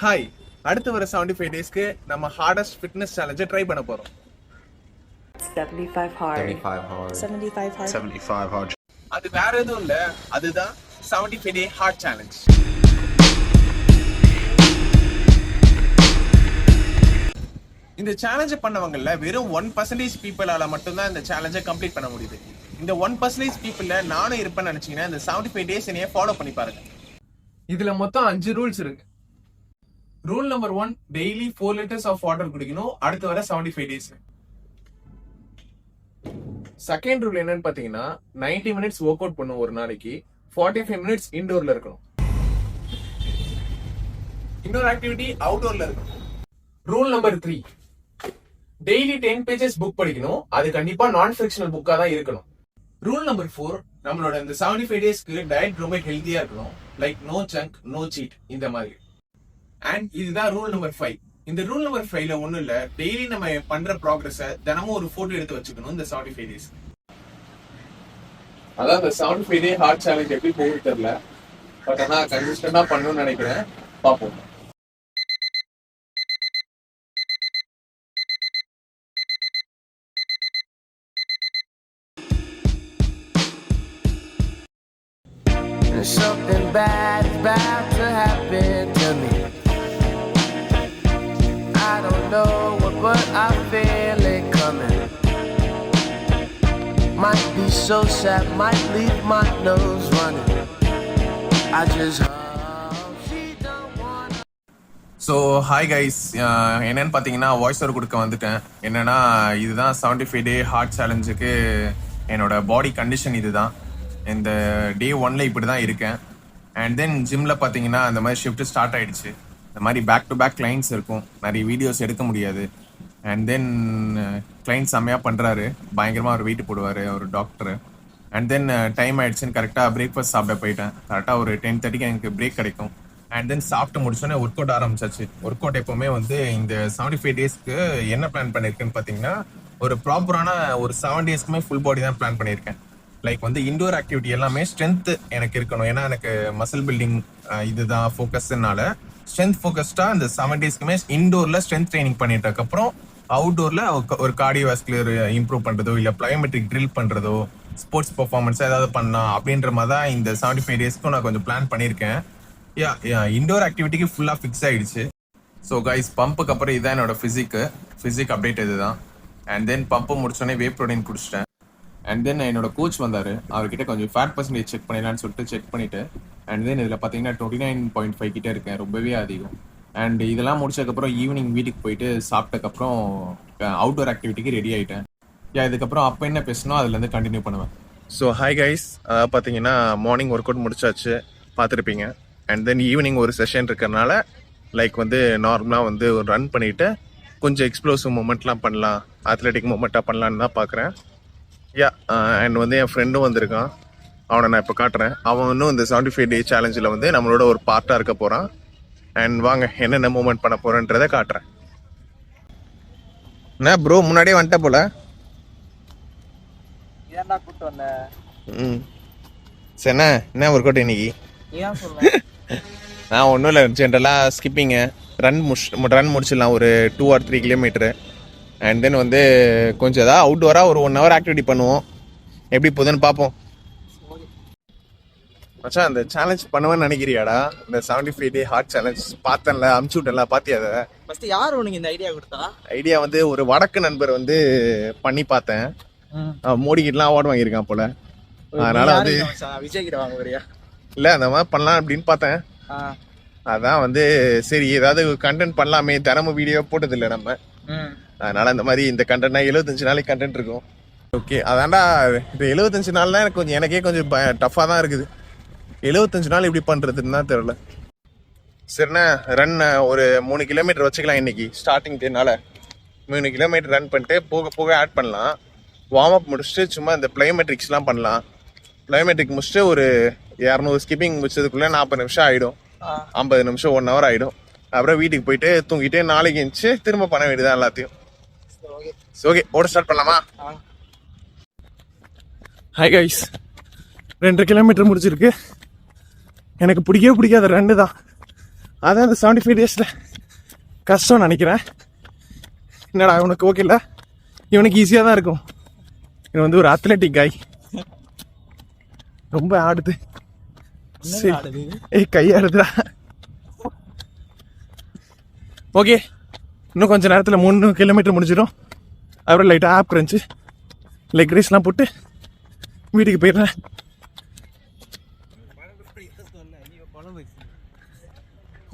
Hi, அடுத்து வர 75 டேஸ்க்கு நம்ம ஹார்டஸ்ட் ஃபிட்னஸ் சேலஞ்சை ட்ரை பண்ண போறோம். 75 hard. 75 hard. 75 hard. 75 hard. அது வேற எதுவும் இல்ல, அதுதான் 75 டே ஹார்ட் சேலஞ்ச். இந்த சேலஞ்சை பண்ணவங்கல்ல வெறும் 1% பீப்புளால மட்டும்தான் இந்த சேலஞ்சை கம்ப்ளீட் பண்ண முடியுது. இந்த 1% பீப்புள்ல நானும் இருப்பேன்னு நினைச்சீங்கன்னா இந்த 75 டேஸ் என்னைய ஃபாலோ பண்ணி பாருங்க. இதுல மொத்தம் 5 ரூல்ஸ் இருக்கு. Rule number 1, daily 4 liters of water குடிக்கணும் அடுத்து வர 75 டேஸ். செகண்ட் ரூல் என்னன்னு பாத்தீங்கன்னா 90 மினிட்ஸ் ஒர்க் அவுட் பண்ணும் ஒரு நாளைக்கு, 45 மினிட்ஸ் இன்டோர்ல இருக்கணும். இன்னொரு ஆக்டிவிட்டி அவுட்டோர்ல இருக்கணும். Rule number 3, daily 10 pages book படிக்கணும், அது கண்டிப்பா நான் ஃபிக்ஷனல் புக்கா தான் இருக்கணும். ரூல் நம்பர் 4, நம்மளோட இந்த 75 டேஸ்க்கு டயட் ரொம்ப ஹெல்தியா இருக்கணும், like no junk no cheat இந்த மாதிரி. அண்ட் இதுதான் ரூல் நம்பர் 5. இந்த ரூல் நம்பர் 5ல ஒண்ணும் இல்ல, டெய்லி நம்ம பண்ற ப்ராக்ரஸ தினமும் ஒரு போட்டோ எடுத்து வச்சுக்கணும் இந்த 75 டேஸ். அதான் இந்த 75 டே ஹார்ட் சேலஞ்ச் எப்படி போகுது தெரியல, பட் ஆனா கன்சிஸ்டன்டா பண்ணணும்னு நினைக்கிறேன். பாப்போம். Something bad is about to happen to me. I don't know what, but I feel it coming. Might be so sad, might leave my nose running. I just hope she don't wanna. So hi guys, என்னன்னு பார்த்தீங்கன்னா voice over கொடுக்க வந்துட்டேன். என்னன்னா இதுதான் 75 டே heart சேலஞ்சுக்கு என்னோட body condition இதுதான். இந்த டே 1ல இப்படி தான் இருக்கேன். அண்ட் தென் ஜிம்ல பார்த்தீங்கன்னா அந்த மாதிரி ஷிஃப்ட் ஸ்டார்ட் ஆயிடுச்சு. இந்த மாதிரி பேக் டு பேக் கிளைண்ட்ஸ் இருக்கும், நிறைய வீடியோஸ் எடுக்க முடியாது. அண்ட் தென் கிளைண்ட் செம்மையாக பண்ணுறாரு, பயங்கரமாக அவர் வெயிட் போடுவார் ஒரு டாக்டர். அண்ட் தென் டைம் ஆயிடுச்சுன்னு கரெக்டாக பிரேக்ஃபாஸ்ட் சாப்பிட போயிட்டேன். கரெக்டாக ஒரு 10:30க்கு எனக்கு பிரேக் கிடைக்கும். அண்ட் தென் சாப்பிட்டு முடிச்சோன்னே ஒர்க் அவுட் ஆரம்பிச்சாச்சு. ஒர்க் அவுட் எப்போவுமே வந்து இந்த 75 டேஸ்க்கு என்ன பிளான் பண்ணியிருக்கேன்னு பார்த்தீங்கன்னா ஒரு ப்ராப்பரான ஒரு 7 டேஸ்க்குமே ஃபுல் பாடி தான் பிளான் பண்ணியிருக்கேன். லைக் வந்து இண்டோர் ஆக்டிவிட்டி எல்லாமே ஸ்ட்ரென்த் எனக்கு இருக்கணும், ஏன்னா எனக்கு மசில் பில்டிங் இதுதான் ஃபோக்கஸ்னால ஸ்ட்ரென்த் ஃபோக்கஸ்டாக இந்த 7 டேஸ்க்குமே இண்டோரில் ஸ்ட்ரென்த் ட்ரைனிங் பண்ணிட்டு அப்புறம் அவுட்டோரில் ஒரு கார்டியோவாஸ்குலர் இம்ப்ரூவ் பண்ணுறதோ இல்லை ப்ளயோமெட்ரிக் ட்ரில் பண்ணுறதோ ஸ்போர்ட்ஸ் பர்ஃபார்மன்ஸ் ஏதாவது பண்ணலாம் அப்படின்ற மாதிரி தான் இந்த 75 டேஸ்க்கும் நான் கொஞ்சம் பிளான் பண்ணியிருக்கேன். இண்டோர் ஆக்டிவிட்டிக்கு ஃபுல்லாக ஃபிக்ஸ் ஆகிடுச்சு. ஸோ கைஸ், பம்புக்கு அப்புறம் இதுதான் என்னோட ஃபிசிக் அப்டேட் இதுதான். அண்ட் தென் பம்பு முடிச்சோடனே வே ப்ரோட்டீன் குடிச்சிட்டேன். அண்ட் தென் என்னோட கோச் வந்தார், அவர்கிட்ட கொஞ்சம் ஃபேட் பர்சன்டேஜ் செக் பண்ணிடலான்னு சொல்லிட்டு செக் பண்ணிவிட்டு, அண்ட் தென் இதில் பார்த்தீங்கன்னா 29.5 கிட்டே இருக்கேன், ரொம்பவே அதிகம். அண்ட் இதெல்லாம் முடிச்சதுக்கப்புறம் ஈவினிங் வீட்டுக்கு போயிட்டு சாப்பிட்டதுக்கப்புறம் அவுட்டோர் ஆக்டிவிட்டிக்கு ரெடி ஆகிட்டேன். இதுக்கப்புறம் அப்போ என்ன பேசணும் அதுலேருந்து கண்டினியூ பண்ணுவேன். ஸோ ஹாய் கைஸ், பார்த்தீங்கன்னா மார்னிங் ஒர்க் அவுட் முடிச்சாச்சு, பார்த்துருப்பீங்க. அண்ட் தென் ஈவினிங் ஒரு செஷன் இருக்கிறனால லைக் வந்து நார்மலாக வந்து ஒரு ரன் பண்ணிவிட்டு கொஞ்சம் எக்ஸ்ப்ளோசிவ் மூமெண்ட்லாம் பண்ணலாம், அத்லெட்டிக் மூமெண்ட்டாக பண்ணலான்னு தான் பார்க்குறேன். அண்ட் வந்து என் ஃப்ரெண்டும் வந்திருக்கான், அவனை நான் இப்போ காட்டுறேன். அவன் இன்னும் இந்த 75 டே சேலஞ்சில் வந்து நம்மளோட ஒரு பார்ட்டாக இருக்க போகிறான். அண்ட் வாங்க என்னென்ன மூமெண்ட் பண்ண போகிறேன்றதை காட்டுறேன். என்ன ப்ரோ, முன்னாடியே வந்துட்ட போல. சரி, என்ன ஒர்க் அவுட் இன்னைக்கு? நான் ஒன்றும் இல்லை, ஜென்ரலாக ஸ்கிப்பிங்கு ரன் முடிச்சிடலாம் ஒரு 2 or 3 கிலோமீட்டரு. அண்ட் தென் வந்து கொஞ்சம் ஏதாவது அவுட்டோராக ஒரு 1 hour ஆக்டிவிட்டி பண்ணுவோம், எப்படி போகுதுன்னு பார்ப்போம். மச்சான், அந்த சேலஞ்ச் பண்ணுவேன்னு நினைக்கிறியாடா? இந்த 75 டே ஹார்ட் சேலஞ்ச் பார்த்தேன்ல, அமுச்சு விட்டேன்ல, பார்த்தியா? அதை ஃபர்ஸ்ட் யார் உனக்கு இந்த ஐடியா கொடுத்தா? ஐடியா வந்து ஒரு வடக்கு நண்பர் வந்து பண்ணி பார்த்தேன், மோடி கிட்டலாம் அவார்டு வாங்கியிருக்கான் போல. அதனால வந்து விஜய் கிட்ட வாங்க வரியா? இல்லை, அந்த மாதிரி பண்ணலாம் அப்படின்னு பார்த்தேன். அதான் வந்து சரி ஏதாவது கண்டென்ட் பண்ணலாமே, தினமும் வீடியோ போட்டதில்லை நம்ம, அதனால இந்த மாதிரி இந்த கண்டென்ட்னா 75 நாளைக்கு கண்டென்ட் இருக்கும். ஓகே, அதான்டா இந்த 75 நாள்லாம் எனக்கே கொஞ்சம் டஃப்பாக தான் இருக்குது. 75 நாள் எப்படி பண்ணுறதுன்னு தான் தெரியல. சரிண்ணா, ரன் ஒரு 3 கிலோமீட்டர் வச்சுக்கலாம் இன்னைக்கு ஸ்டார்டிங் டேனால. 3 கிலோமீட்டர் ரன் பண்ணிட்டு போக போக ஆட் பண்ணலாம். வார்ம் அப் முடிச்சுட்டு சும்மா இந்த ப்ளயோமெட்ரிக்ஸ்லாம் பண்ணலாம். ப்ளயோமெட்ரிக் முடிச்சுட்டு ஒரு 200 ஸ்கிப்பிங் முடிச்சதுக்குள்ளே 40 நிமிஷம் ஆகிடும், 50 நிமிஷம் 1 hour ஆகிடும். அப்புறம் வீட்டுக்கு போயிட்டு தூங்கிட்டு நாளைக்கு எழுந்துச்சு திரும்ப பண்ண வேண்டியதான் எல்லாத்தையும். ஓகே, ஓட ஸ்டார்ட் பண்ணலாமா? ஹாய் கைஸ், 2.5 கிலோமீட்டர் முடிச்சிருக்கு. எனக்கு பிடிக்காத ரன்னு தான், அதான் இந்த 75 டேஸில் கஷ்டம்னு நினைக்கிறேன். என்னடா இவனுக்கு ஓகே இல்லை, இவனுக்கு ஈஸியாக தான் இருக்கும். இவன் வந்து ஒரு அத்லெட்டிக் காய், ரொம்ப ஆடுது. சரி, கையாடுதுடா. ஓகே, இன்னும் கொஞ்சம் நேரத்தில் 3 கிலோமீட்டர் முடிஞ்சிடும். அப்புறம் லைட்டாக ஆப் கிரன்ச்சு லெக் ரைஸ்லாம் போட்டு வீட்டுக்கு போயிடுறேன்.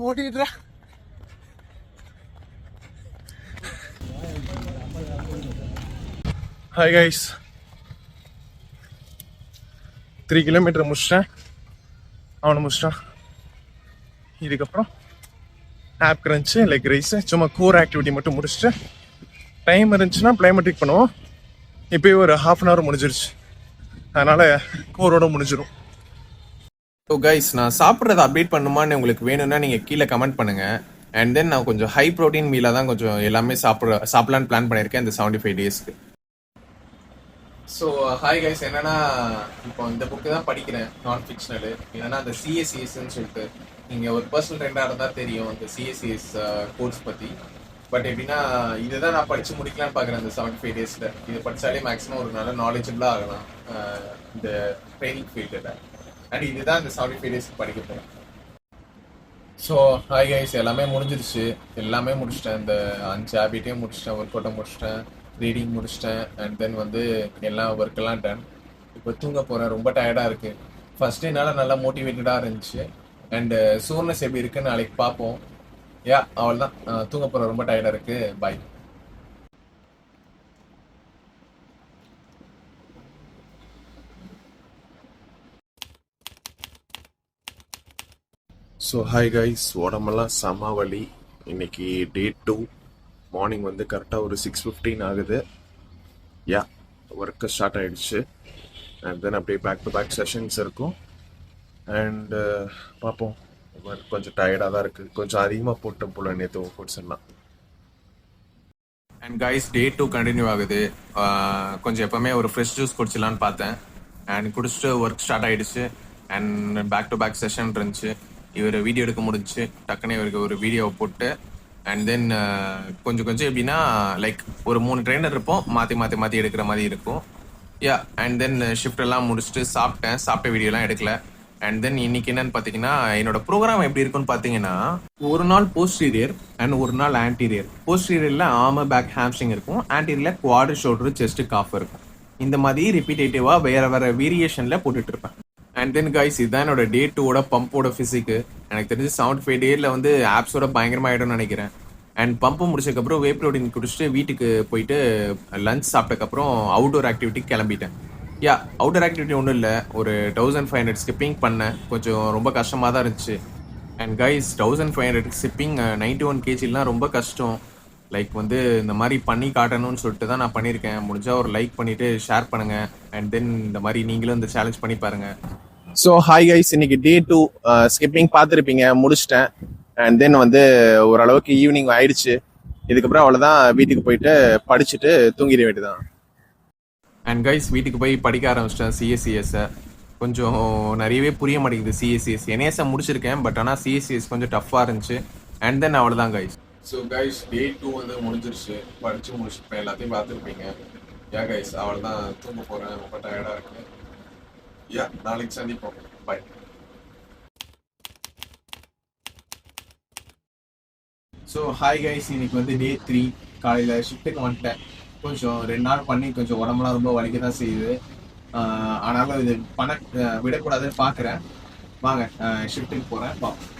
ஓடிடுறா. ஹாய் கைஸ், 3 கிலோமீட்டர் முடிச்சிட்டேன். அவனை முடிச்சிட்டான். இதுக்கப்புறம் ஆப் கிரன்ச்சு லெக் ரைஸு சும்மா கோர் ஆக்டிவிட்டி மட்டும் முடிச்சுட்டு டைம் இருந்துச்சுன்னா பிளைமெட்ரிக் பண்ணுவோம். இப்போயே ஒரு 1/2 hour முடிஞ்சிருச்சு, அதனால் கோரோட முடிஞ்சிடும். ஸோ கைஸ், நான் சாப்பிட்றத அப்டேட் பண்ணுமான்னு உங்களுக்கு வேணும்னா நீங்கள் கீழே கமெண்ட் பண்ணுங்கள். அண்ட் தென் நான் கொஞ்சம் ஹை ப்ரோட்டீன் மீலாக தான் கொஞ்சம் எல்லாமே சாப்பிடலான்னு பிளான் பண்ணியிருக்கேன் இந்த 75 டேஸ்க்கு. ஸோ ஹாய் கைஸ், என்னன்னா இப்போ இந்த புக்கு தான் படிக்கிறேன், நான் ஃபிக்ஷனலு. என்னன்னா அந்த சிஎஸ்சிஎஸ்ன்னு சொல்லிட்டு, நீங்கள் ஒரு பர்சனல் ட்ரெண்டாக இருந்தால் தெரியும் இந்த சிஎஸ்சிஎஸ் கோர்ஸ் பற்றி. பட் எப்படின்னா இதுதான் நான் படித்து முடிக்கலான்னு பார்க்குறேன் இந்த 75 டேஸில். இது படித்தாலே மேக்ஸிமம் ஒரு நல்ல நாலேஜபிளாக ஆகலாம் இந்த ட்ரைனிங் ஃபீல்டில். அண்ட் இதுதான் இந்த 75 டேஸ்க்கு படிக்க போகிறேன். ஸோ ஹாய் கைஸ், எல்லாமே முடிஞ்சிருச்சு, எல்லாமே முடிச்சிட்டேன். இந்த 5 ஹேபிட்டையும் முடிச்சிட்டேன், ஒர்க் அவுட்டை முடிச்சிட்டேன், ரீடிங் முடிச்சிட்டேன். அண்ட் தென் வந்து எல்லா ஒர்க்கெல்லாம் டன். இப்போ தூங்க போகிறேன், ரொம்ப டயர்டாக இருக்குது. ஃபர்ஸ்ட் என்னால் நல்லா மோட்டிவேட்டடாக இருந்துச்சு. அண்டு சோர்னஸ் எப்படி இருக்குன்னு நாளைக்கு பார்ப்போம். யா, அவ்வளோதான், தூங்க போகிறேன், ரொம்ப டயர்டாக இருக்குது. பாய். ஸோ ஹாய் கைஸ், உடம்பெல்லாம் செம வலி. இன்னைக்கு டே 2 மார்னிங் வந்து கரெக்டாக ஒரு 6:15 ஆகுது. யா, ஒர்க்கு ஸ்டார்ட் ஆகிடுச்சு. அண்ட் தென் அப்படியே பேக் டு பேக் செஷன்ஸ் இருக்கும். அண்டு பார்ப்போம். கொஞ்சம் டயர்டாக தான் இருக்குது, கொஞ்சம் அதிகமாக போட்டேன் போல நேற்று ஒர்க் எல்லாம். அண்ட் கைஸ், டே 2 கண்டினியூ ஆகுது. கொஞ்சம் எப்போவுமே ஒரு ஃப்ரெஷ் ஜூஸ் குடிச்சிடலான்னு பார்த்தேன். அண்ட் குடிச்சிட்டு ஒர்க் ஸ்டார்ட் ஆகிடுச்சு. And back to back session இருந்துச்சு. இவர் வீடியோ எடுக்க முடிஞ்சிச்சு. டக்குன்னு இவருக்கு ஒரு வீடியோவை போட்டு அண்ட் தென் கொஞ்சம் எப்படின்னா லைக் ஒரு 3 ட்ரெயினர் இருப்போம், மாற்றி எடுக்கிற மாதிரி இருக்கும். யா, அண்ட் தென் ஷிஃப்ட் எல்லாம் முடிச்சுட்டு சாப்பிட்ட வீடியோலாம் எடுக்கல. அண்ட் தென் இன்னைக்கு என்னன்னு பார்த்தீங்கன்னா என்னோட ப்ரோக்ராம் எப்படி இருக்குன்னு பார்த்தீங்கன்னா, ஒரு நாள் போஸ்டீரியர் அண்ட் ஒரு நாள் ஆன்டீரியர். போஸ்டீரியரில் ஆர்மர் பேக் ஹாம்ஸ்ட்ரிங் இருக்கும், ஆன்டீரியரில் குவாடு ஷோல்டர் செஸ்ட் காஃப் இருக்கும். இந்த மாதிரி ரிப்பீட்டேட்டிவாக வேற வேரியேஷனில் போட்டுட்டு இருப்பேன். அண்ட் தென் கைஸ், இதுதான் என்னோட டே 2ஓட பம்போட ஃபிசிக்கு. எனக்கு தெரிஞ்சு 75 டேயில் வந்து ஆப்ஸோட பயங்கரமாகிடும்னு நினைக்கிறேன். அண்ட் பம்பு முடிச்சதுக்கப்புறம் வே ப்ரோட்டீன் குடிச்சிட்டு வீட்டுக்கு போயிட்டு லஞ்ச் சாப்பிட்டதுக்கப்புறம் அவுட்டோர் ஆக்டிவிட்டி கிளம்பிட்டேன். யா, அவுட்டர் ஆக்டிவிட்டி ஒன்றும் இல்லை, ஒரு 1500 ஸ்கிப்பிங் பண்ணேன். கொஞ்சம் ரொம்ப கஷ்டமாக தான் இருந்துச்சு. அண்ட் கைஸ், 1500 ஸ்கிப்பிங் 91 kgலாம் ரொம்ப கஷ்டம். லைக் வந்து இந்த மாதிரி பண்ணி காட்டணும்னு சொல்லிட்டு தான் நான் பண்ணியிருக்கேன். முடிஞ்சால் ஒரு லைக் பண்ணிவிட்டு ஷேர் பண்ணுங்கள். அண்ட் தென் இந்த மாதிரி நீங்களும் இந்த சேலஞ்ச் பண்ணி பாருங்கள். ஸோ ஹாய் கைஸ், இன்னைக்கு டே 2 ஸ்கிப்பிங் பார்த்துருப்பீங்க, முடிச்சிட்டேன். அண்ட் தென் வந்து ஓரளவுக்கு ஈவினிங் ஆயிடுச்சு. இதுக்கப்புறம் அவ்வளோதான், வீட்டுக்கு போயிட்டு படிச்சுட்டு தூங்கிட வேண்டியதான். அண்ட் கைஸ், வீட்டுக்கு போய் படிக்க ஆரம்பிச்சிட்டேன் சிஎஸ்சிஎஸ்ஸை. கொஞ்சம் நிறையவே புரிய மாட்டேங்குது சிஎஸ்சிஎஸ். என்எஸ்ஸை முடிச்சிருக்கேன், பட் ஆனால் சிஎஸ்சிஎஸ் கொஞ்சம் டஃப்பாக இருந்துச்சு. அண்ட் தென் அவ்வளோதான் கைஸ். ஸோ கைஸ், டே 2 வந்து முடிஞ்சிருச்சு, படித்து முடிச்சுட்டு எல்லாத்தையும் பார்த்துருப்பீங்க. யா கைஸ், அவ்வளோதான், தூங்க போகிறேன், ரொம்ப டயர்டாக இருக்கு. யா, நாளைக்கு சந்திப்போம். பாய். ஸோ ஹாய் கைஸ், இன்னைக்கு வந்து டே 3 காலையில் ஷிஃப்ட்டுக்கு வந்துட்டேன். கொஞ்சம் 2 நாள் பண்ணி கொஞ்சம் உடம்புலாம் ரொம்ப வலிக்க தான் செய்யுது. ஆனாலும் இது விடக்கூடாதுன்னு பார்க்குறேன். வாங்க ஷிஃப்ட்டுக்கு போகிறேன், பார்ப்போம்.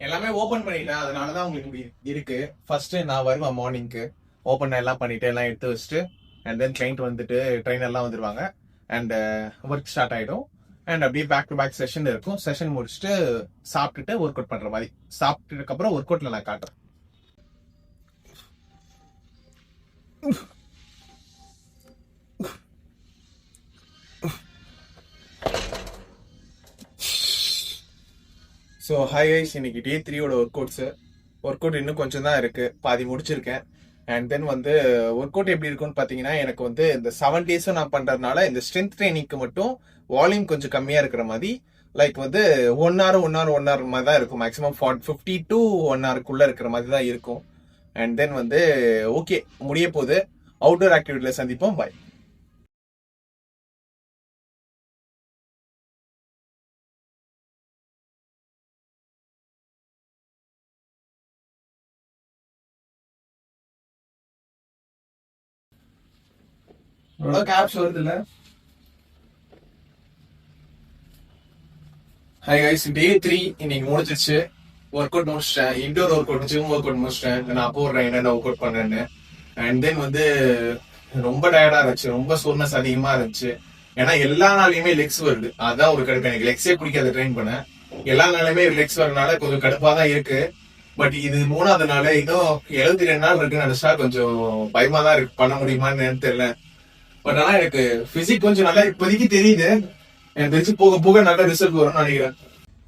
எல்லாமே ஓபன் பண்ணிட்டேன், அதனாலதான் உங்களுக்கு இருக்கு. ஃபர்ஸ்ட் நான் வருவேன் மார்னிங்க்கு, ஓபன் எல்லாம் பண்ணிட்டு எல்லாம் எடுத்து வச்சுட்டு அண்ட் தென் கிளைண்ட் வந்துட்டு ட்ரெயினர் எல்லாம் வந்துருவாங்க. அண்ட் ஒர்க் ஸ்டார்ட் ஆயிடும். அண்ட் அப்படியே பேக் டு பேக் செஷன் இருக்கும். செஷன் முடிச்சுட்டு சாப்பிட்டுட்டு ஒர்க் அவுட் பண்ற மாதிரி. சாப்பிட்டதுக்கு அப்புறம் ஒர்க் அவுட்ல நான் காட்டுறேன். ஸோ ஹாய் கைஸ், இன்னைக்கு டே 3யோட ஒர்க் அவுட் இன்னும் கொஞ்சம் தான் இருக்கு, பாதி முடிச்சிருக்கேன். அண்ட் தென் வந்து ஒர்க் அவுட் எப்படி இருக்கும்னு பார்த்தீங்கன்னா, எனக்கு வந்து இந்த 7 டேஸும் நான் பண்றதுனால இந்த ஸ்ட்ரென்த் ட்ரைனிங்க்கு மட்டும் வால்யூம் கொஞ்சம் கம்மியா இருக்கிற மாதிரி, லைக் வந்து 1 hour மாதிரி தான் இருக்கும். மேக்ஸிமம் 50 to 1 hourக்குள்ள இருக்கிற மாதிரி தான் இருக்கும். அண்ட் தென் வந்து ஓகே, முடிய போகுது. அவுட்டோர் ஆக்டிவிட்டியில சந்திப்போம். பாய். கேப்ஸ் வருது இல்ல? ஹாய் கைஸ், டே 3 இன்னைக்கு முடிஞ்சிச்சு. ஒர்க் அவுட் முடிச்சிட்டேன். Indoor workout, gym workout முடிச்சிட்டேன். நான் போடுறேன் என்னென்ன ஒர்க் அவுட் பண்ணேன்னு. அண்ட் தென் வந்து ரொம்ப டயர்டா இருந்துச்சு, ரொம்ப சோர்னஸ் அதிகமா இருந்துச்சு. ஏன்னா எல்லா நாளையுமே லெக்ஸ் வருது, அதான் ஒரு கடுப்பு. எனக்கு லெக்ஸே பிடிக்காத ட்ரெயின் பண்ணேன். எல்லா நாளையுமே லெக்ஸ் வரனால கொஞ்சம் கடுப்பா தான் இருக்கு. பட் இது 3வது நாள், இன்னும் 72 நாள் இருக்குன்னு நினைச்சா கொஞ்சம் பயமா தான் இருக்கு. பண்ண முடியுமான்னு தெரியல. பட் ஆனா எனக்கு பிசிக் கொஞ்சம் நல்லா இப்போதைக்கு தெரியுது. எனக்கு தெரிஞ்சு போக போக நல்ல ரிசல்ட் வரும்னு நினைக்கிறேன்.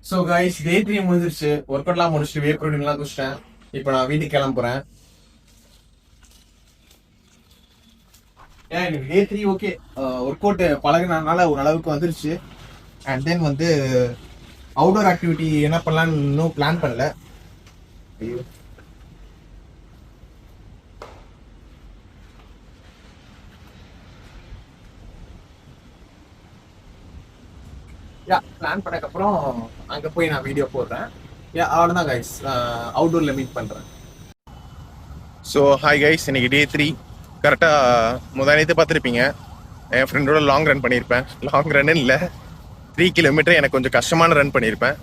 ஸோ கைஸ், டே 3 முடிஞ்சிருச்சு. ஒர்க் அவுட்லாம் முடிச்சுட்டு வே ப்ரோட்டீன் எல்லாம் குடிச்சிட்டேன். இப்போ நான் வீட்டுக்கு கிளம்புறேன். எனக்கு டே 3 ஓகே, ஒர்க் அவுட் பழகினால ஓரளவுக்கு வந்துருச்சு. அண்ட் தென் வந்து அவுட்டோர் ஆக்டிவிட்டி என்ன பண்ணலான்னு இன்னும் பிளான் பண்ணல. ஐயோ, பிளான் பண்ணக்கப்புறம் அங்க போய் நான் வீடியோ போடுறேன். அவ்வளோதான் கைஸ், அவுட்டோர்ல மீட் பண்றேன். ஸோ ஹாய் கைஸ், இன்னைக்கு டே 3. கரெக்டாக முதலாளியத்தை பார்த்துருப்பீங்க. என் ஃப்ரெண்டோட லாங் ரன் பண்ணியிருப்பேன். லாங் ரன்னு இல்லை, 3 கிலோமீட்டர் எனக்கு கொஞ்சம் கஷ்டமான ரன் பண்ணியிருப்பேன்.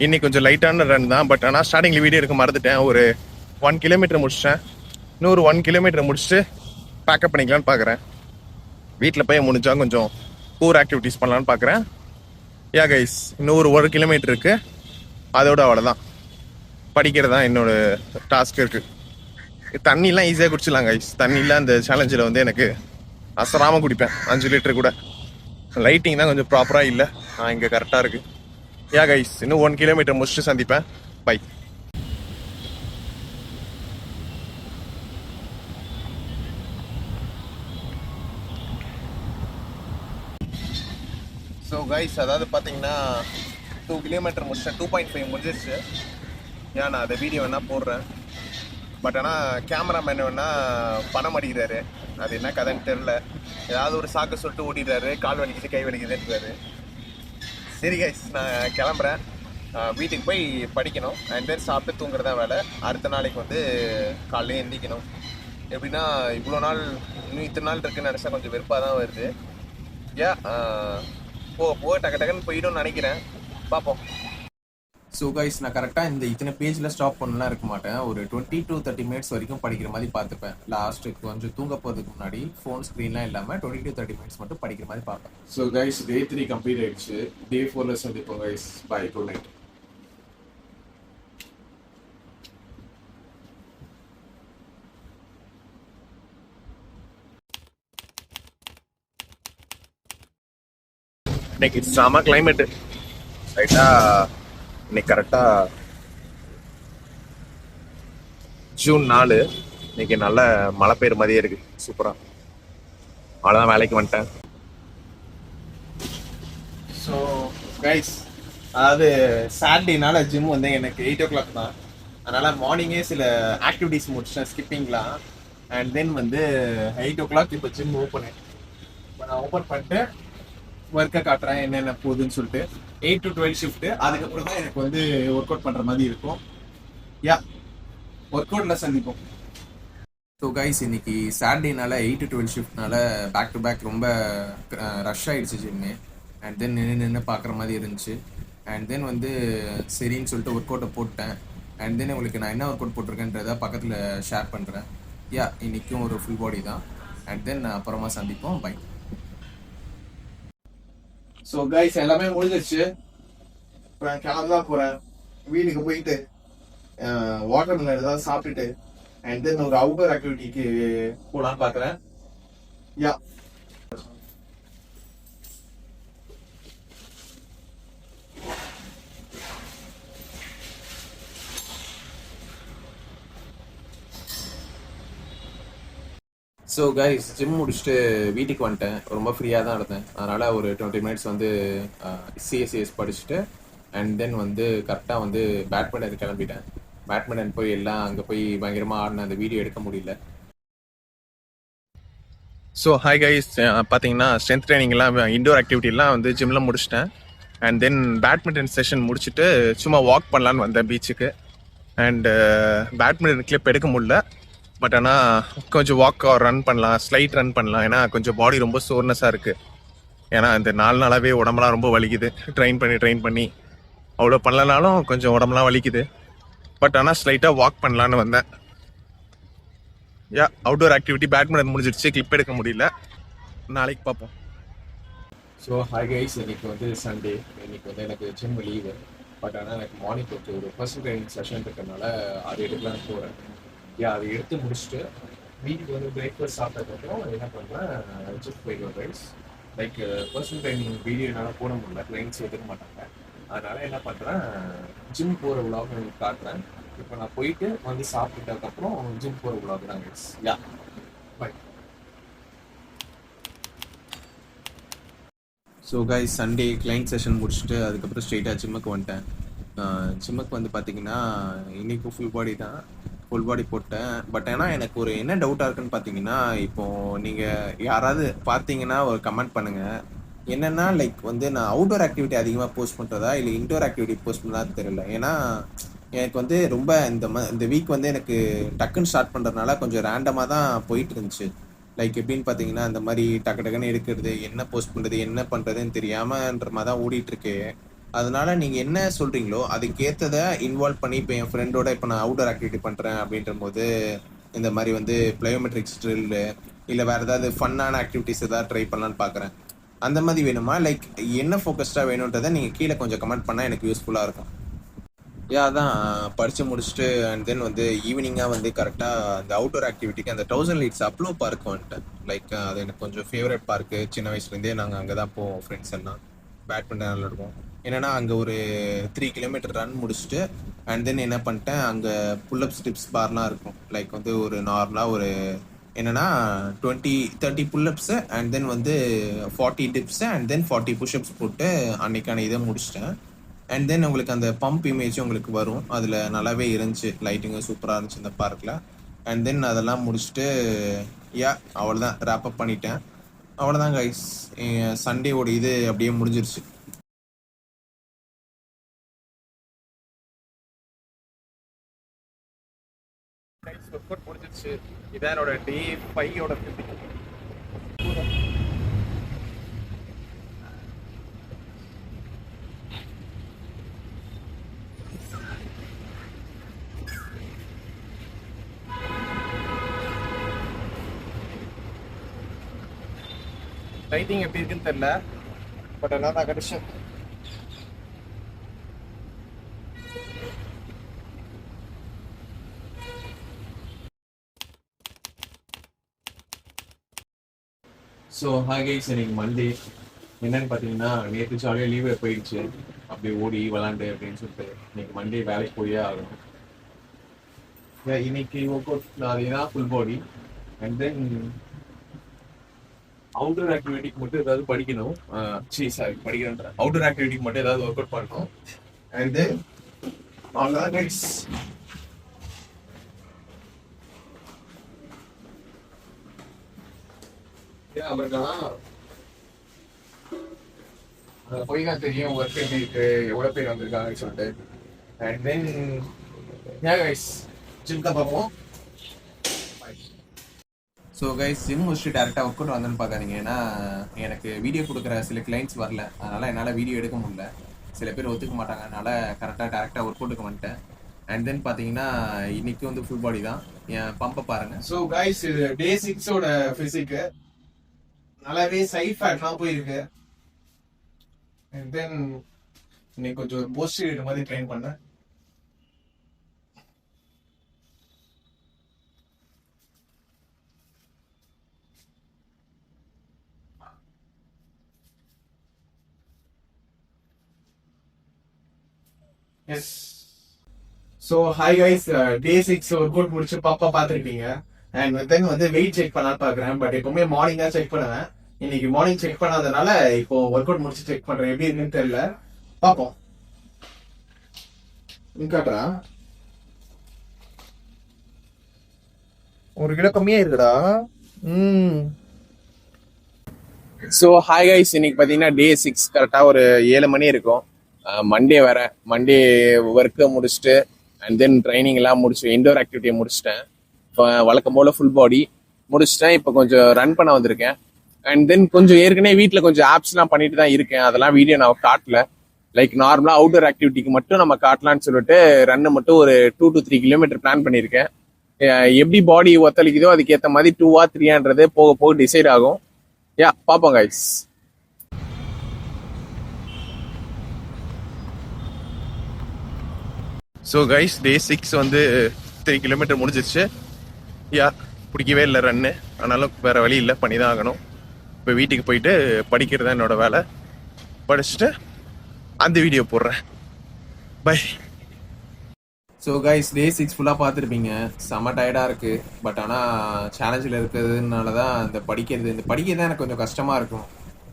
இன்னைக்கு கொஞ்சம் லைட்டான ரன் தான். பட் ஆனால் ஸ்டார்டிங்கில் வீடியோ எடுக்க மறந்துட்டேன். ஒரு 1 கிலோமீட்டர் முடிச்சிட்டேன். இன்னொரு 1 கிலோமீட்டர் முடிச்சுட்டு பேக்கப் பண்ணிக்கலான்னு பார்க்குறேன். வீட்டில் போய் முடிஞ்சா கொஞ்சம் கூர் ஆக்டிவிட்டீஸ் பண்ணலான்னு பார்க்குறேன். கைஸ், இன்னொரு 1 கிலோமீட்டர் இருக்கு. அதோட அவ்வளோதான், படிக்கிறது தான் என்னோட டாஸ்க் இருக்கு. தண்ணிலாம் ஈஸியாக குடிச்சிடலாம் கைஸ். தண்ணிலாம் அந்த சேலஞ்சில் வந்து எனக்கு அசராமல் குடிப்பேன், 5 லிட்டர் கூட. லைட்டிங் தான் கொஞ்சம் ப்ராப்பராக இல்லை. இங்கே கரெக்டாக இருக்கு. கைஸ், இன்னும் 1 கிலோமீட்டர் முடிச்சுட்டு சந்திப்பேன். பை. ஸோ கைஸ், அதாவது பார்த்தீங்கன்னா 2 கிலோமீட்டர் முடிச்சேன். 2.5 முடிஞ்சிருச்சு. நான் அதை வீடியோ வேணா போடுறேன். பட் ஆனால் கேமராமேன் வேணா பண்ண மாட்டேங்கிறாரு. அது என்ன கதைன்னு தெரில. ஏதாவது ஒரு சாக்கு சொல்லிட்டு ஓட்டிடுறாரு. கால் வலிக்குது, கை வலிக்குதுன்றாரு. சரி கைஸ், நான் கிளம்புறேன். வீட்டுக்கு போய் படிக்கணும். அண்ட் தென் சாப்பிட்டு தூங்குறதா வேலை. அடுத்த நாளைக்கு வந்து காலையிலே எந்திக்கணும். எப்படின்னா இவ்வளோ நாள், இன்னும் இத்தனை நாள் இருக்குன்னு நினச்சா கொஞ்சம் வெறுப்பாக தான் வருது. போக டக்குன்னு போயிடும்னு நினைக்கிறேன். பார்ப்போம். ஸோ கைஸ், நான் கரெக்டாக இத்தனை பேஜில் ஸ்டாப் பண்ணலாம் இருக்க மாட்டேன். ஒரு 20 to 30 மினிட்ஸ் வரைக்கும் படிக்கிற மாதிரி பார்த்துப்பேன். லாஸ்ட்டு கொஞ்சம் தூங்க போகிறதுக்கு முன்னாடி ஃபோன் ஸ்க்ரீன்லாம் இல்லாமல் 20 to 30 மினிட்ஸ் மட்டும் படிக்கிற மாதிரி பார்ப்பேன். ஸோ கைஸ், டே 3 கம்ப்ளீட் ஆயிடுச்சு. டே 4ல சந்திப்போம் கைஸ். By, good night. இன்னைக்கு செம கிளைமேட்டு. ரைட்டா, இன்னைக்கு கரெக்டா ஜூன் 4. இன்னைக்கு நல்ல மழை பெய்யுற மாதிரியே இருக்கு. சூப்பரா. அவ்வளோதான், வேலைக்கு வந்துட்டேன். ஸோ கைஸ், அதாவது சாட்டர்டேனால ஜிம் வந்து எனக்கு 8 o'clock தான். அதனால மார்னிங்கே சில ஆக்டிவிட்டிஸ் முடிச்சேன், ஸ்கிப்பிங்லாம். அண்ட் தென் வந்து 8 o'clock இப்போ ஜிம் ஓப்பனு. இப்போ நான் ஓப்பன் பண்ணிட்டு ஒர்க்கை காட்டுறேன் என்னென்ன போகுதுன்னு சொல்லிட்டு. 8 to 12 ஷிஃப்ட். அதுக்கப்புறம் தான் எனக்கு வந்து ஒர்க் அவுட் பண்ணுற மாதிரி இருக்கும். ஒர்க் அவுட்ல சந்திப்போம். ஸோ கைஸ், இன்னைக்கு சாட்டர்டேனால 8 to 12 ஷிஃப்ட்னால பேக் டு பேக் ரொம்ப ரஷ் ஆயிடுச்சு ஜிம்மு. அண்ட் தென் நின்று பார்க்குற மாதிரி இருந்துச்சு. அண்ட் தென் வந்து சரின்னு சொல்லிட்டு ஒர்க் அவுட்டை போட்டேன். அண்ட் தென் உங்களுக்கு நான் என்ன ஒர்க் அவுட் போட்டிருக்கேன்றதை பக்கத்தில் ஷேர் பண்ணுறேன். இன்னைக்கும் ஒரு ஃபுல் பாடி தான். அண்ட் தென் அப்புறமா சந்திப்போம். பை. ஸோ கைஸ், எல்லாமே முடிஞ்சிருச்சு. இப்போ நான் கிளம்ப தான் போகிறேன். வீட்டுக்கு போயிட்டு வாட்டர் மில்லன் ஏதாவது சாப்பிட்டுட்டு அண்ட் தென் ஒரு அவுட்டர் ஆக்டிவிட்டிக்கு போகலான்னு பார்க்குறேன். ஸோ கைஸ் ஜிம் முடிச்சுட்டு வீட்டுக்கு வந்துட்டேன். ரொம்ப ஃப்ரீயாக தான் இருந்தேன். அதனால் ஒரு 20 மினிட்ஸ் வந்து சிஎஸ்சிஎஸ் படிச்சுட்டு அண்ட் தென் வந்து கரெக்டாக வந்து பேட்மிண்டன் கிளம்பிட்டேன். பேட்மிண்டன் போய் எல்லாம் அங்கே போய் பயங்கரமாக ஆடின அந்த வீடியோ எடுக்க முடியல. ஸோ ஹாய் கைஸ், பார்த்தீங்கன்னா ஸ்ட்ரென்த் ட்ரைனிங்லாம் இண்டோர் ஆக்டிவிட்டிலாம் வந்து ஜிம்மில் முடிச்சிட்டேன். அண்ட் தென் பேட்மிண்டன் செஷன் முடிச்சுட்டு சும்மா வாக் பண்ணலான்னு வந்தேன் பீச்சுக்கு. அண்டு பேட்மிண்டன் கிளிப் எடுக்க முடியல. பட் ஆனால் கொஞ்சம் வாக் ரன் பண்ணலாம், ஸ்லைட் ரன் பண்ணலாம். ஏன்னா கொஞ்சம் பாடி ரொம்ப சோர்னஸாக இருக்குது. ஏன்னா இந்த 4 நாளாகவே உடம்புலாம் ரொம்ப வலிக்குது. ட்ரெயின் பண்ணி அவ்வளோ பண்ணலனாலும் கொஞ்சம் உடம்புலாம் வலிக்குது. பட் ஆனால் ஸ்லைட்டாக வாக் பண்ணலான்னு வந்தேன். அவுட்டோர் ஆக்டிவிட்டி பேட்மிண்டன் முடிஞ்சிடுச்சு, கிளிப் எடுக்க முடியல. நாளைக்கு பார்ப்போம். ஸோ ஹாய் கைஸ், இன்னைக்கு வந்து சண்டே. இன்னைக்கு வந்து எனக்கு ஜிம் லீவு. பட் ஆனால் எனக்கு மார்னிங் ஒரு பர்சனல் ட்ரைனிங் செஷன் இருக்கிறதுனால அது எடுக்கலான்னு போகிறேன். அதை எடுத்து முடிச்சுட்டு வீட்டுக்கு வந்து பிரேக்ஃபாஸ்ட் சாப்பிட்டதுக்கப்புறம் என்ன பண்ணுறேன், ஜிம் போயிட்டு வரேன். லைக் பர்சனல் ட்ரைனிங் வீடியோ என்னால் போட முடியல, கிளைண்ட்ஸ் எடுக்க மாட்டாங்க. அதனால் என்ன பண்ணுறேன், ஜிம் போகிற விலாக் உங்களுக்கு காட்டுறேன். இப்போ நான் போயிட்டு வந்து சாப்பிட்டதுக்கப்புறம் ஜிம் போகிற விலாக் தான் guys. Bye. So guys, Sunday client session முடிச்சுட்டு அதுக்கப்புறம் ஸ்ட்ரெயிட்டாக ஜிம்முக்கு வந்துட்டேன். ஜிம்முக்கு வந்து பார்த்தீங்கன்னா இன்றைக்கி ஃபுல் பாடி தான், ஃபுல் பாடி போட்டேன். பட் ஆனால் எனக்கு ஒரு என்ன டவுட்டாக இருக்குன்னு பார்த்தீங்கன்னா, இப்போது நீங்கள் யாராவது பார்த்தீங்கன்னா ஒரு கமெண்ட் பண்ணுங்கள். என்னென்னா லைக் வந்து நான் அவுட்டோர் ஆக்டிவிட்டி அதிகமாக போஸ்ட் பண்ணுறதா இல்லை இன்டோர் ஆக்டிவிட்டி போஸ்ட் பண்ணுறதா தெரியல. ஏன்னா எனக்கு வந்து ரொம்ப இந்த வீக் வந்து எனக்கு டக்குன்னு ஸ்டார்ட் பண்ணுறதுனால கொஞ்சம் ரேண்டமாக தான் போயிட்டு இருந்துச்சு. லைக் எப்படின்னு பார்த்தீங்கன்னா, இந்த மாதிரி டக்குன்னு எடுக்கிறது, என்ன போஸ்ட் பண்ணுறது, என்ன பண்ணுறதுன்னு தெரியாமன்ற மாதிரி தான் ஓடிட்டுருக்கு. அதனால நீங்கள் என்ன சொல்கிறீங்களோ அதுக்கேற்றதை இன்வால்வ் பண்ணி இப்போ என் ஃப்ரெண்டோட இப்போ நான் அவுட்டோர் ஆக்டிவிட்டி பண்ணுறேன் அப்படின்ற போது இந்த மாதிரி வந்து பிளயோமெட்ரிக்ஸ் ட்ரில்லு இல்லை வேறு ஏதாவது ஃபன்னான ஆக்டிவிட்டிஸ் ஏதாவது ட்ரை பண்ணலான்னு பார்க்குறேன். அந்த மாதிரி வேணுமா, லைக் என்ன ஃபோக்கஸ்டாக வேணுன்றதை நீங்கள் கீழே கொஞ்சம் கமெண்ட் பண்ணால் எனக்கு யூஸ்ஃபுல்லாக இருக்கும். அதான் படித்து முடிச்சுட்டு அண்ட் தென் வந்து ஈவினிங்காக வந்து கரெக்டாக அந்த அவுட்டோர் ஆக்டிவிட்டிக்கு அந்த 1000 லீட்ஸ் அப்ளோ பார்க் வந்துட்டேன். லைக் அது எனக்கு கொஞ்சம் ஃபேவரட் பார்க்கு. சின்ன வயசுலேருந்தே நாங்கள் அங்கே தான் போவோம் ஃப்ரெண்ட்ஸ் எல்லாம் பேட்மிண்டன் விளாடுவோம். என்னென்னா அங்கே ஒரு 3 கிலோமீட்டர் ரன் முடிச்சுட்டு அண்ட் தென் என்ன பண்ணிட்டேன், அங்கே புல்லப் ஸ்டிப்ஸ் பார்லாம் இருக்கும். லைக் வந்து ஒரு நார்மலாக ஒரு என்னென்னா 20-30 புல்லப்ஸு அண்ட் தென் வந்து 40 டிப்ஸு அண்ட் தென் 40 புஷ்அப்ஸ் போட்டு அன்னைக்கான இதை முடிச்சிட்டேன். அண்ட் தென் உங்களுக்கு அந்த பம்ப் இமேஜ் உங்களுக்கு வரும். அதில் நல்லாவே இருந்துச்சு, லைட்டிங்கும் சூப்பராக இருந்துச்சு இந்த பார்க்கில். அண்ட் தென் அதெல்லாம் முடிச்சுட்டு அவ்வளோதான், ரேப்அப் பண்ணிட்டேன். அவ்வளோதான் கைஸ், சண்டேவோட இது அப்படியே முடிஞ்சிருச்சு. முடிஞ்சிருச்சு. இதான் என்னோட டே 5 லைட்டிங் எப்படி இருக்குன்னு தெரியல, பட் எல்லாம் நான் கண்டிஷன். ஸோ ஹாய் கைஸ், இன்னைக்கு மண்டே. என்னன்னு பார்த்தீங்கன்னா, நேற்று ஜாலியாக லீவு போயிடுச்சு, அப்படியே ஓடி விளாண்டு அப்படின்னு சொல்லிட்டு இன்னைக்கு மண்டே வேலைக்கு போயே ஆகணும். இன்னைக்கு ஒர்க் அவுட் அதேதான், full body. And then outdoor ஆக்டிவிட்டிக்கு மட்டும் ஏதாவது படிக்கணும். படிக்கிறேன். அவுட்டோர் ஆக்டிவிட்டிக்கு மட்டும் ஏதாவது ஒர்க் அவுட் பண்ணணும். அண்ட் தென் அவ்வளோதான் கைஸ். போய் தான் தெரியும் ஒர்க் எப்படி இருக்கு, எவ்வளோ பேர் வந்திருக்காங்கன்னு சொல்லிட்டு. அண்ட் தென் கைஸ் ஜிம் தான் பார்ப்போம். ஸோ கைஸ், ஜிம் முடிச்சுட்டு டேரெக்டாக ஒர்க் அவுட் வந்தேன்னு பார்க்காதீங்க. ஏன்னா எனக்கு வீடியோ கொடுக்குற சில கிளைண்ட்ஸ் வரல, அதனால் என்னால் வீடியோ எடுக்க முடியல. சில பேர் ஒத்துக்க மாட்டாங்க, அதனால் கரெக்டாக டேரெக்டாக ஒர்க் அவுட்டுக்கு வந்துட்டேன். அண்ட் தென் பார்த்தீங்கன்னா இன்னைக்கு வந்து ஃபுல் பாடி தான். என் பம்பை பாருங்கள். ஸோ கைஸ், இது டே 6 ஃபிசிக்கு நல்லாவே சைட் ஃபேட்லாம் போயிருக்கு. அண்ட் தென் இன்னைக்கு கொஞ்சம் ஒரு போஸ்டர் மாதிரி ட்ரெயின் பண்ணேன். எஸ். ஸோ ஹாய் கைஸ், டே 6 ஒர்க் அவுட் முடிச்சு பாப்பா பார்த்துருப்பீங்க. அண்ட் தென் வந்து வெயிட் செக் பண்ணலான்னு பாக்குறேன். பட் எப்பவுமே மார்னிங் தான் செக் பண்ணுவேன். இன்னைக்கு மார்னிங் செக் பண்ணாதனால இப்போ ஒர்க் அவுட் முடிச்சு செக் பண்றேன். எப்படி இருக்குன்னு தெரியல, பாப்போம். காட்டுறா 1 கிலோ கம்மியா இருக்குடா. ஸோ ஹாய் கைஸ், இன்னைக்கு பார்த்தீங்கன்னா டே 6 கரெக்டாக ஒரு 7 மணி இருக்கும். மண்டே வரேன். மண்டே ஒர்க்கை முடிச்சுட்டு அண்ட் தென் ட்ரைனிங் எல்லாம் முடிச்சு இன்டோர் ஆக்டிவிட்டியை முடிச்சிட்டேன். இப்போ வழக்கம் போல் ஃபுல் பாடி முடிச்சிட்டேன். இப்போ கொஞ்சம் ரன் பண்ண வந்திருக்கேன். அண்ட் தென் கொஞ்சம் ஏற்கனவே வீட்டில் கொஞ்சம் ஆப்ஸ்லாம் பண்ணிட்டு தான் இருக்கேன். அதெல்லாம் வீடியோ நான் காட்டல. லைக் நார்மலாக அவுட்டோர் ஆக்டிவிட்டிக்கு மட்டும் நம்ம காட்டலான்னு சொல்லிட்டு ரன்னு மட்டும் ஒரு 2 to 3 கிலோமீட்டர் பிளான் பண்ணியிருக்கேன். எப்படி பாடி ஒத்தளிக்குதோ அதுக்கேற்ற மாதிரி 2 or 3 போக போக டிசைட் ஆகும். யா, பாப்போம் கைஸ். ஸோ கைஸ், டே 6 வந்து 3 கிலோமீட்டர் முடிஞ்சிருச்சு. யா, பிடிக்கவே இல்லை ரன்னு. ஆனாலும் வேற வழி இல்லை, பண்ணி தான் ஆகணும். இப்போ வீட்டுக்கு போயிட்டு படிக்கிறது தான் என்னோட வேலை. படிச்சுட்டு அந்த வீடியோ போடுறேன். பை. ஸோ கைஸ், டே 6 ஃபுல்லாக பார்த்துருப்பீங்க. செம்ம டயர்டாக இருக்குது. பட் ஆனால் சேலஞ்சில் இருக்கிறதுனால தான் இந்த படிக்கிறது தான் எனக்கு கொஞ்சம் கஷ்டமாக இருக்கும்.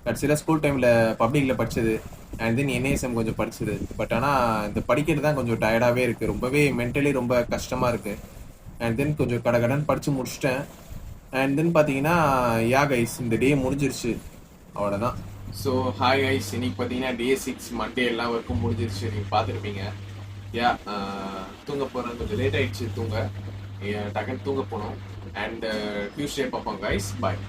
கடைசியில் ஸ்கூல் டைமில் பப்ளிக்கில் படித்தது அண்ட் தென் NASM கொஞ்சம் படித்தது. பட் ஆனால் இந்த படிக்கிறது தான் கொஞ்சம் டயர்டாகவே இருக்குது. ரொம்பவே மென்டலி ரொம்ப கஷ்டமாக இருக்குது. அண்ட் தென் கொஞ்சம் கடன் படித்து முடிச்சிட்டேன். அண்ட் தென் பார்த்தீங்கன்னா யா கைஸ், இந்த டே முடிஞ்சிருச்சு, அவ்வளோதான். ஸோ ஹாய் கைஸ், இன்னைக்கு பார்த்தீங்கன்னா டே 6 மண்டே எல்லாம் ஒர்க்கும் முடிஞ்சிருச்சு. நீங்கள் பார்த்துருப்பீங்க. யா, தூங்க போகிறேன். கொஞ்சம் லேட் ஆகிடுச்சு தூங்க. டக்குன்னு தூங்க போகணும். அண்ட் டியூஸ்டே பார்ப்போம் கைஸ். பாய்.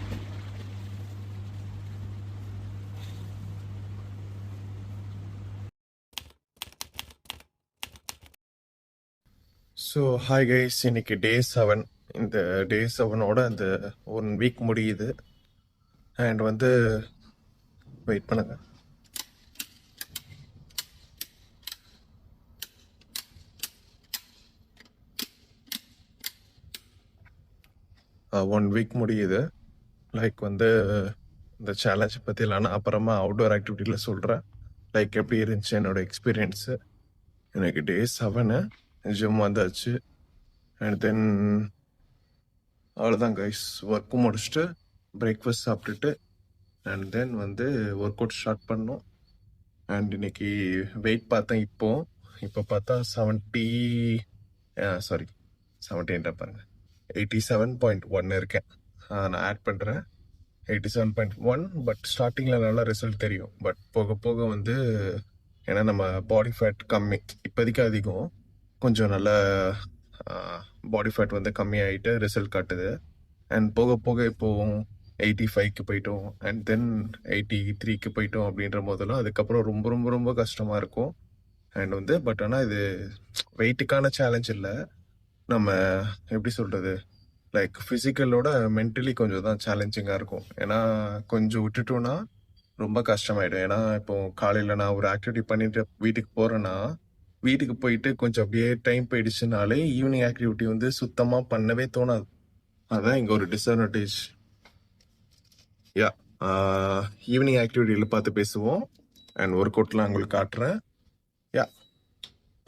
ஸோ ஹாய் கைஸ், இன்னைக்கு டே 7. இந்த டே 7ஓட அந்த 1 வீக் முடியுது. அண்ட் வந்து வெயிட் பண்ணுங்க. ஒன் வீக் முடியுது. லைக் வந்து இந்த சேலஞ்ச் பற்றிலாம் நான் அப்புறமா அவுட்டோர் ஆக்டிவிட்டியில் சொல்கிறேன். லைக் எப்படி இருந்துச்சு என்னோட எக்ஸ்பீரியன்ஸு. எனக்கு டே 7 ஜிம் வந்தாச்சு. அண்ட் தென் அவ்வளோதான் கைஸ். ஒர்க்கும் முடிச்சுட்டு பிரேக்ஃபாஸ்ட் சாப்பிட்டுட்டு அண்ட் தென் வந்து ஒர்க் அவுட் ஸ்டார்ட் பண்ணோம். அண்ட் இன்னைக்கு வெயிட் பார்த்தேன். இப்போ பார்த்தா 70 பாருங்க, 87.1 இருக்கேன். நான் ஆட் பண்ணுறேன் 87.1. பட் ஸ்டார்டிங்கில் நல்லா ரிசல்ட் தெரியும். பட் போக போக வந்து ஏன்னா நம்ம பாடி ஃபேட் கம்மி இப்போதைக்கு அதிகம், கொஞ்சம் நல்ல பாடி ஃபேட் வந்து கம்மியாகிட்டு ரிசல்ட் காட்டுது. அண்ட் போக போக இப்போது 85க்கு போயிட்டோம். அண்ட் தென் 83க்கு போயிட்டோம். அப்படின்ற போதெல்லாம் அதுக்கப்புறம் ரொம்ப ரொம்ப ரொம்ப கஷ்டமாக இருக்கும். அண்ட் வந்து பட் ஆனால் இது வெயிட்டுக்கான சேலஞ்ச் இல்லை. நம்ம எப்படி சொல்கிறது, லைக் ஃபிசிக்கலோட மென்டலி கொஞ்சம் தான் சேலஞ்சிங்காக இருக்கும். ஏன்னா கொஞ்சம் விட்டுட்டோன்னா ரொம்ப கஷ்டமாயிடும். ஏன்னா இப்போ காலையில் நான் ஒரு ஆக்டிவிட்டி பண்ணிட்டு வீட்டுக்கு போகிறேன்னா, வீட்டுக்கு போயிட்டு கொஞ்சம் அப்படியே டைம் போயிடுச்சுனாலே ஈவினிங் ஆக்டிவிட்டி வந்து சுத்தமாக பண்ணவே தோணாது. அதுதான் இங்கே ஒரு டிஸ்அட்வான்டேஜ். யா, ஈவினிங் ஆக்டிவிட்டியில் பார்த்து பேசுவோம். அண்ட் ஒர்க் அவுட்லாம் உங்களுக்கு காட்டுறேன். யா,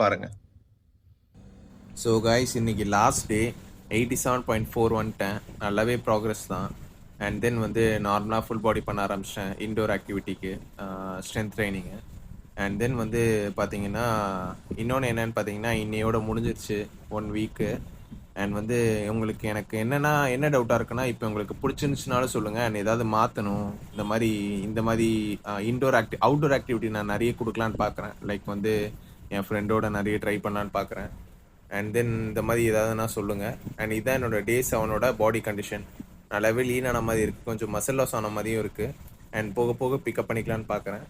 பாருங்கள். ஸோ கைஸ், இன்னைக்கு லாஸ்ட் டே 87.4 வந்துட்டேன். நல்லாவே ப்ராக்ரஸ் தான். அண்ட் தென் வந்து நார்மலாக ஃபுல் பாடி பண்ண ஆரம்பிச்சிட்டேன் இன்டோர் ஆக்டிவிட்டிக்கு, ஸ்ட்ரென்த் ட்ரைனிங்கு. அண்ட் தென் வந்து பார்த்தீங்கன்னா இன்னொன்று என்னென்னு பார்த்தீங்கன்னா இன்னையோட முடிஞ்சிருச்சு 1 வீக்கு. அண்ட் வந்து உங்களுக்கு எனக்கு என்ன டவுட்டாக இருக்குன்னா, இப்போ உங்களுக்கு பிடிச்சிருந்துச்சுனாலும் சொல்லுங்கள். அண்ட் ஏதாவது மாற்றணும் இந்த மாதிரி அவுட்டோர் ஆக்டிவிட்டி நான் நிறைய கொடுக்கலான்னு பார்க்குறேன். லைக் வந்து என் ஃப்ரெண்டோட நிறைய ட்ரை பண்ணலான்னு பார்க்குறேன். அண்ட் தென் இந்த மாதிரி ஏதாவதுனா சொல்லுங்கள். அண்ட் இதுதான் என்னோட டே 7ஓட பாடி கண்டிஷன். நல்லாவே லீன் ஆன மாதிரி இருக்குது, கொஞ்சம் மசில் லாஸ் ஆன மாதிரியும் இருக்குது. அண்ட் போக போக பிக்கப் பண்ணிக்கலான்னு பார்க்குறேன்.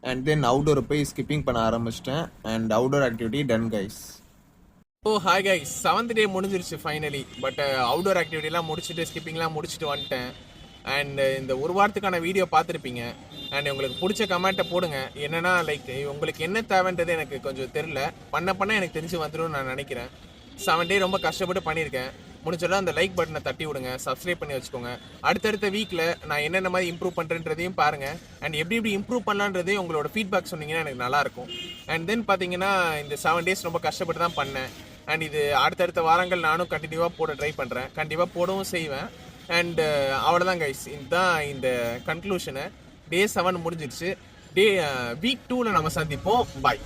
அண்ட் தென் அவுட்டோரை போய் ஸ்கிப்பிங் பண்ண ஆரம்பிச்சிட்டேன். And outdoor activity done guys. Oh hi guys, 7th day முடிஞ்சிருச்சு ஃபைனலி. பட் அவுட்டோர் ஆக்டிவிட்டிலாம் முடிச்சுட்டு ஸ்கிப்பிங்லாம் முடிச்சுட்டு வந்துட்டேன். அண்ட் இந்த ஒரு வாரத்துக்கான வீடியோ பார்த்துருப்பீங்க. அண்ட் உங்களுக்கு பிடிச்ச கமெண்ட்டை போடுங்க. என்னன்னா லைக் உங்களுக்கு என்ன தேவைன்றது எனக்கு கொஞ்சம் தெரில. பண்ண எனக்கு தெரிஞ்சு வந்துடும் நான் நினைக்கிறேன். 7 டே ரொம்ப கஷ்டப்பட்டு பண்ணியிருக்கேன். முடிஞ்சதா அந்த லைக் பட்டனை தட்டி விடுங்க, சப்ஸ்கிரைப் பண்ணி வச்சுக்கோங்க. அடுத்தடுத்த வீக்கில் நான் என்னென்ன மாதிரி இம்ப்ரூவ் பண்ணுறேன்றதையும் பாருங்கள். அண்ட் எப்படி இம்ப்ரூவ் பண்ணலான்றதையும் உங்களோட ஃபீட்பேக் சொன்னீங்கன்னா எனக்கு நல்லாயிருக்கும். அண்ட் தென் பார்த்தீங்கன்னா இந்த 7 டேஸ் ரொம்ப கஷ்டப்பட்டு தான் பண்ணேன். அண்ட் இது அடுத்தடுத்த வாரங்கள் நானும் கண்டினியூவாக போட ட்ரை பண்ணுறேன், கண்டிப்பாக போடவும் செய்வேன். அண்ட் அவ்வளோதான் கைஸ், இதுதான் இந்த கன்க்ளூஷனு. டே 7 முடிஞ்சிருச்சு. வீக் 2ல நம்ம சந்திப்போம். பாய்.